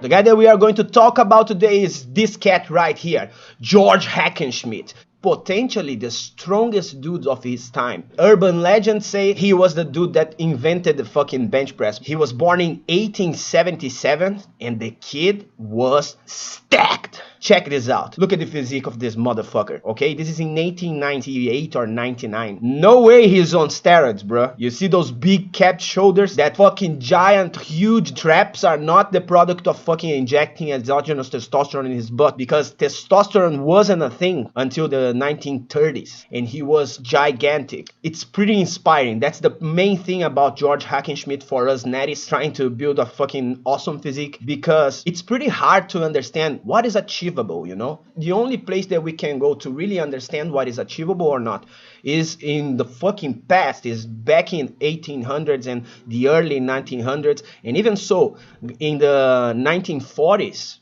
The guy that we are going to talk about today is this cat right here, George Hackenschmidt. Potentially the strongest dude of his time. Urban legends say he was the dude that invented the fucking bench press. He was born in 1877 and the kid was stacked. Check this out. Look at the physique of this motherfucker, okay? This is in 1898 or 99. No way he's on steroids, bro. You see those big capped shoulders? That fucking giant, huge traps are not the product of fucking injecting exogenous testosterone in his butt, because testosterone wasn't a thing until the 1930s, and he was gigantic. It's pretty inspiring. That's the main thing about George Hackenschmidt for us natties trying to build a fucking awesome physique, because it's pretty hard to understand what is achievable, you know? The only place that we can go to really understand what is achievable or not is in the fucking past, is back in 1800s and the early 1900s, and even so, in the 1940s,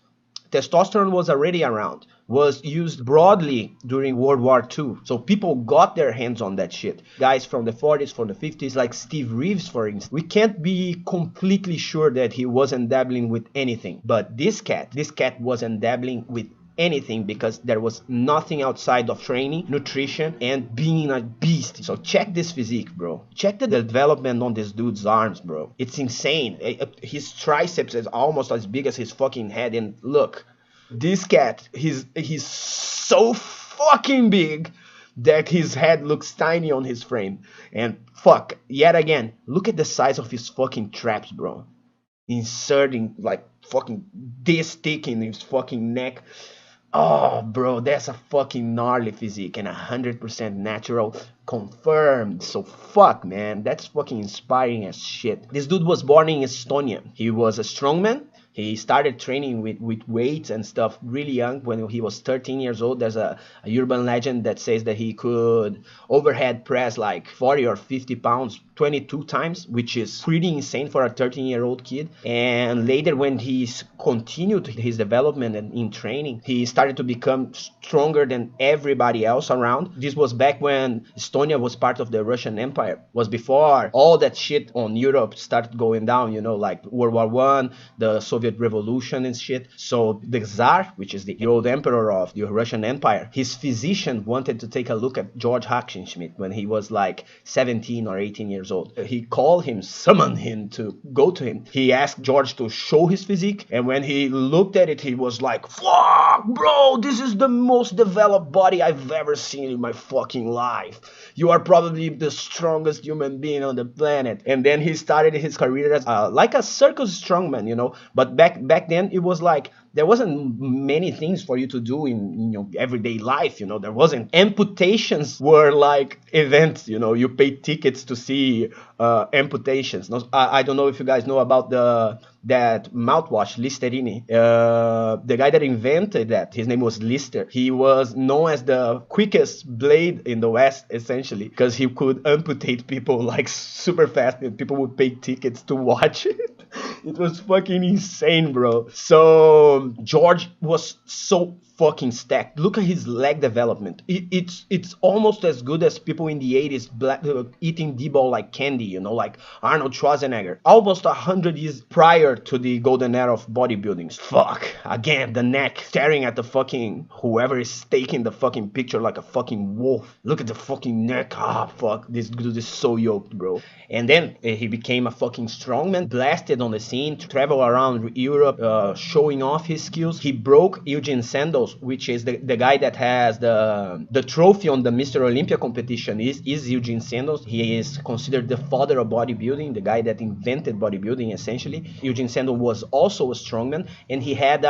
testosterone was already around, was used broadly during World War II. So people got their hands on that shit. Guys from the 40s, from the 50s, like Steve Reeves, for instance. We can't be completely sure that he wasn't dabbling with anything. But this cat wasn't dabbling with anything, because there was nothing outside of training, nutrition, and being a beast. So check this physique, bro. Check the development on this dude's arms, bro. It's insane. His triceps is almost as big as his fucking head, and look, this cat, he's so fucking big that his head looks tiny on his frame. And fuck, yet again, look at the size of his fucking traps, bro. Inserting like fucking this thick in his fucking neck. Oh, bro, that's a fucking gnarly physique and 100% natural, confirmed. So fuck, man, that's fucking inspiring as shit. This dude was born in Estonia. He was a strongman. He started training with weights and stuff really young, when he was 13 years old. There's a urban legend that says that he could overhead press like 40 or 50 pounds 22 times, which is pretty insane for a 13-year-old kid. And later, when he continued his development and in training, he started to become stronger than everybody else around. This was back when Estonia was part of the Russian Empire. Was before all that shit on Europe started going down, you know, like World War I, the Soviet Revolution and shit. So the Tsar, which is the old emperor of the Russian Empire, his physician wanted to take a look at George Hackenschmidt when he was like 17 or 18 years old. He called him, summoned him to go to him. He asked George to show his physique, and when he looked at it, he was like, fuck, bro, this is the most developed body I've ever seen in my fucking life. You are probably the strongest human being on the planet. And then he started his career as like a circus strongman, you know. But back then it was like there wasn't many things for you to do in your everyday life, you know. There wasn't. Amputations were like events, you know. You paid tickets to see amputations. I don't know if you guys know about that mouthwash, Listerine. The guy that invented that, his name was Lister. He was known as the quickest blade in the West, essentially, because he could amputate people like super fast, and people would pay tickets to watch it. It was fucking insane, bro. So George was so fucking stacked. Look at his leg development. It's almost as good as people in the 80s eating D-ball like candy, you know, like Arnold Schwarzenegger. Almost 100 years prior to the golden era of bodybuilding. Fuck. Again, the neck staring at the fucking whoever is taking the fucking picture like a fucking wolf. Look at the fucking neck. Ah, fuck. This dude is so yoked, bro. And then he became a fucking strongman, blasted on the scene, to travel around Europe, showing off his skills. He broke Eugene Sandoz, which is the guy that has the trophy on the Mr. Olympia competition is Eugene Sandoz. He is considered the father of bodybuilding, the guy that invented bodybuilding, essentially. Eugene Sandoz was also a strongman, and he had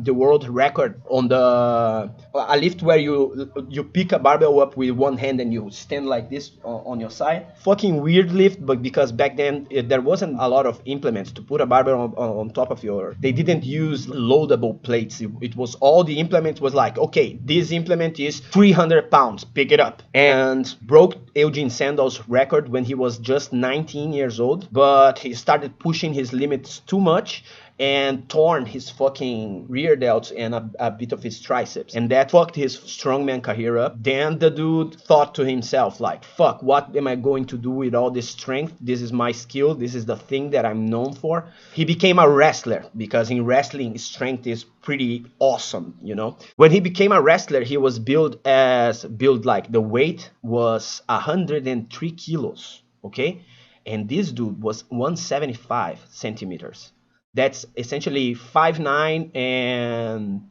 the world record on a lift where you pick a barbell up with one hand and you stand like this on your side. Fucking weird lift, but because back then there wasn't a lot of implements to put a barbell on top of they didn't use loadable plates. It was all the implements was like, okay, this implement is 300 pounds, pick it up. And broke Eugene Sandoz's record when he was just 19 years old, but he started pushing his limits too much, and torn his fucking rear delts and a bit of his triceps. And that fucked his strongman career up. Then the dude thought to himself, like, fuck, what am I going to do with all this strength? This is my skill. This is the thing that I'm known for. He became a wrestler, because in wrestling, strength is pretty awesome, you know? When he became a wrestler, he was built like the weight was 103 kilos, okay? And this dude was 175 centimeters. That's essentially 5'9" and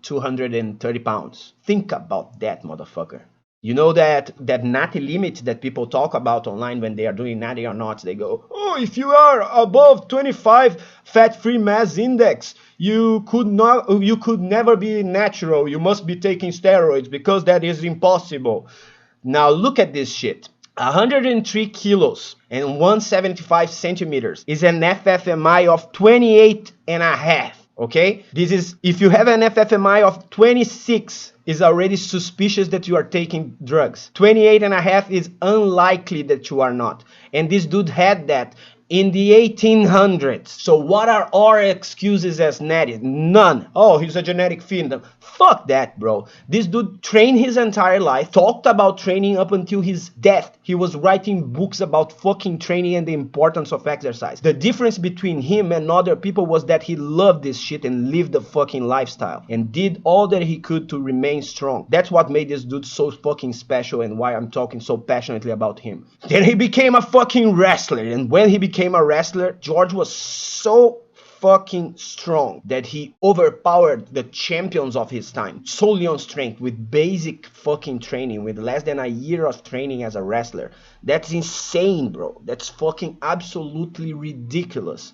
230 pounds. Think about that, motherfucker. You know that natty limit that people talk about online when they are doing natty or not? They go, oh, if you are above 25 fat-free mass index, you could never be natural. You must be taking steroids because that is impossible. Now look at this shit. 103 kilos and 175 centimeters is an FFMI of 28 and a half. Okay, this is, if you have an FFMI of 26, is already suspicious that you are taking drugs. 28 and a half is unlikely that you are not. And this dude had that in the 1800s. So what are our excuses as natties? None. Oh, he's a genetic phenom. Fuck that, bro. This dude trained his entire life, talked about training up until his death. He was writing books about fucking training and the importance of exercise. The difference between him and other people was that he loved this shit and lived the fucking lifestyle and did all that he could to remain strong. That's what made this dude so fucking special and why I'm talking so passionately about him. Then he became a fucking wrestler, and when he became a wrestler, George was so fucking strong that he overpowered the champions of his time solely on strength, with basic fucking training, with less than a year of training as a wrestler. That's insane, bro. That's fucking absolutely ridiculous.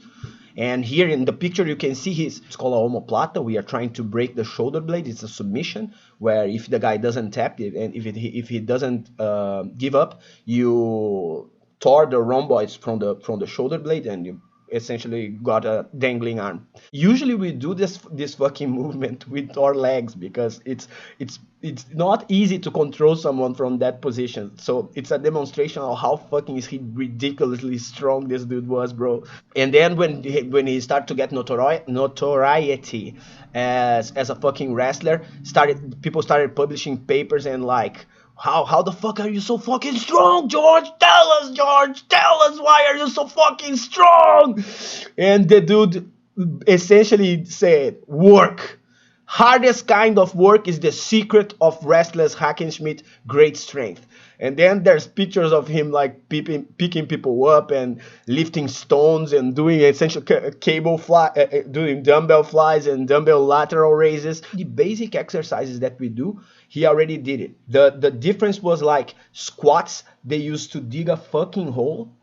And here in the picture you can see it's called a omoplata. We are trying to break the shoulder blade. It's a submission where if the guy doesn't tap it and if he doesn't give up, you tore the rhomboids from the shoulder blade and you essentially got a dangling arm. Usually we do this fucking movement with our legs because it's not easy to control someone from that position. So it's a demonstration of how fucking ridiculously strong this dude was, bro. And then when he started to get notoriety as a fucking wrestler, people started publishing papers and like, how the fuck are you so fucking strong, George? Tell us, George. Tell us, why are you so fucking strong? And the dude essentially said, work. Hardest kind of work is the secret of wrestlers Hackenschmidt great strength. And then there's pictures of him like picking people up and lifting stones and doing essential cable fly, doing dumbbell flies and dumbbell lateral raises. The basic exercises that we do, he already did it. The difference was like squats, they used to dig a fucking hole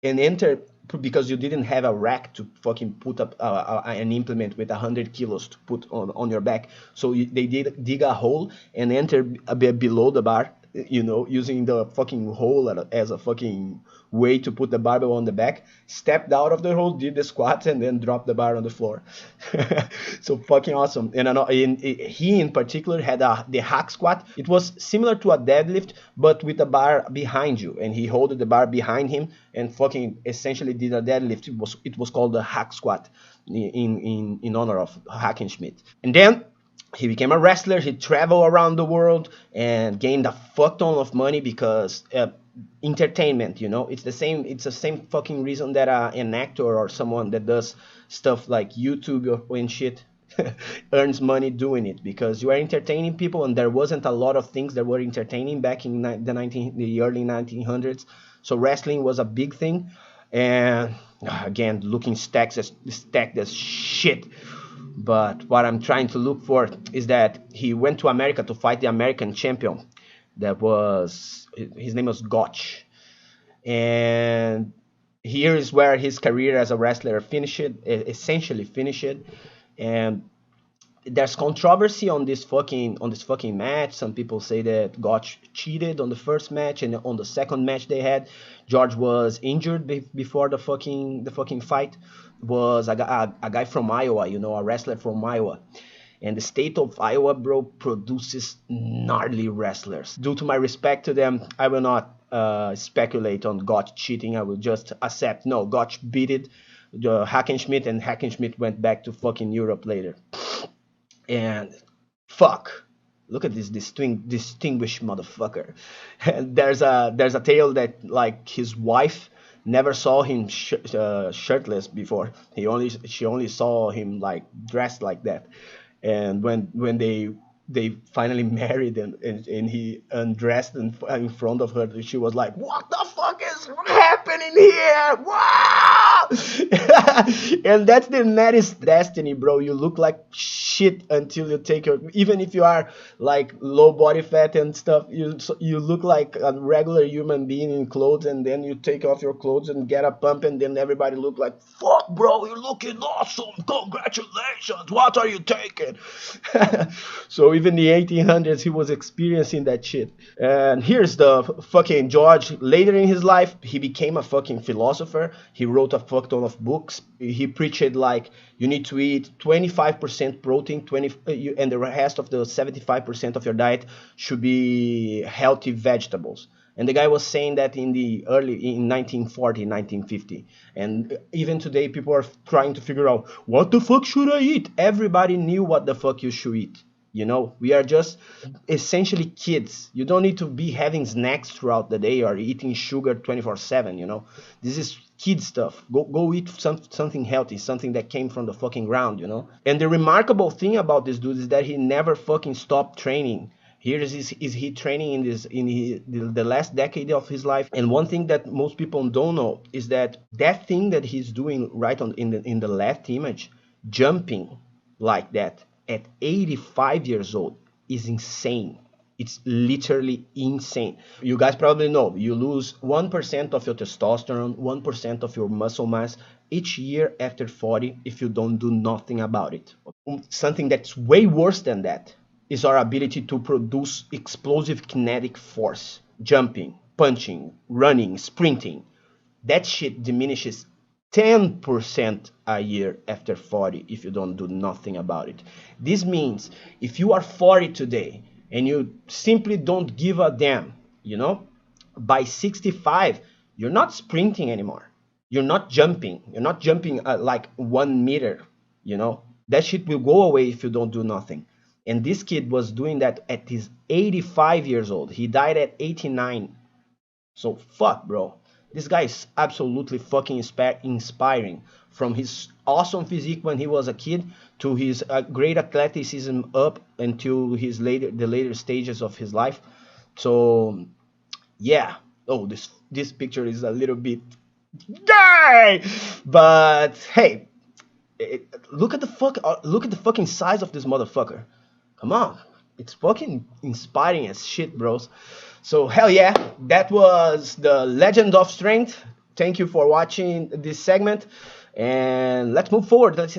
and enter, because you didn't have a rack to fucking put up an implement with 100 kilos to put on your back. So they dig a hole and enter a bit below the bar, you know, using the fucking hole as a fucking way to put the barbell on the back, stepped out of the hole, did the squats, and then dropped the bar on the floor. So fucking awesome. And he in particular had the hack squat. It was similar to a deadlift, but with a bar behind you, and he held the bar behind him and fucking essentially did a deadlift. It was called the hack squat in honor of Hackenschmidt. And then he became a wrestler. He traveled around the world and gained a fuck ton of money because entertainment, you know, it's the same fucking reason that an actor or someone that does stuff like YouTube and shit earns money doing it, because you are entertaining people, and there wasn't a lot of things that were entertaining back in the early 1900s. So wrestling was a big thing, and again, looking stacked as shit. But what I'm trying to look for is that he went to America to fight the American champion. His name was Gotch. And here is where his career as a wrestler essentially finished. And there's controversy on this fucking match. Some people say that Gotch cheated on the first match, and on the second match they had, George was injured before the fucking fight. Was a guy from Iowa, you know, a wrestler from Iowa. And the state of Iowa, bro, produces gnarly wrestlers. Due to my respect to them, I will not speculate on Gotch cheating. I will just accept, no, Gotch beat it. Hackenschmidt, and Hackenschmidt went back to fucking Europe later. And fuck, look at this distinguished motherfucker. And there's a tale that like his wife never saw him shirtless before. She only saw him like dressed like that. And when they finally married, and he undressed in front of her, she was like, "What the fuck is happening here? Wow!" And that's the natties destiny, bro. You look like shit until you take your, even if you are like low body fat and stuff, you look like a regular human being in clothes, and then you take off your clothes and get a pump, and then everybody look like, "Fuck, bro, you're looking awesome. Congratulations. What are you taking?" So even the 1800s, he was experiencing that shit. And here's the fucking George. Later in his life, he became a fucking philosopher. He wrote a fuck ton of books. He preached like you need to eat 25% protein, and the rest of the 75% of your diet should be healthy vegetables. And the guy was saying that in 1940, 1950. And even today, people are trying to figure out, what the fuck should I eat? Everybody knew what the fuck you should eat. You know, we are just essentially kids. You don't need to be having snacks throughout the day or eating sugar 24/7, you know. This is kid stuff. Go eat something healthy, something that came from the fucking ground, you know. And the remarkable thing about this dude is that he never fucking stopped training. Here is he training in the last decade of his life. And one thing that most people don't know is that thing that he's doing right in the left image, jumping like that at 85 years old, is insane. It's literally insane. You guys probably know you lose 1% of your testosterone, 1% of your muscle mass each year after 40 if you don't do nothing about it. Something that's way worse than that is our ability to produce explosive kinetic force. Jumping, punching, running, sprinting. That shit diminishes 10% a year after 40 if you don't do nothing about it. This means if you are 40 today and you simply don't give a damn, you know, by 65, you're not sprinting anymore. You're not jumping. You're not jumping like 1 meter, you know. That shit will go away if you don't do nothing. And this kid was doing that at his 85 years old. He died at 89. So fuck, bro. This guy is absolutely fucking inspiring. From his awesome physique when he was a kid to his great athleticism up until the later stages of his life. So yeah. Oh, this picture is a little bit gay, but hey, look at the fucking size of this motherfucker. Come on, it's fucking inspiring as shit, bros. So hell yeah, that was the Legend of Strength. Thank you for watching this segment, and let's move forward.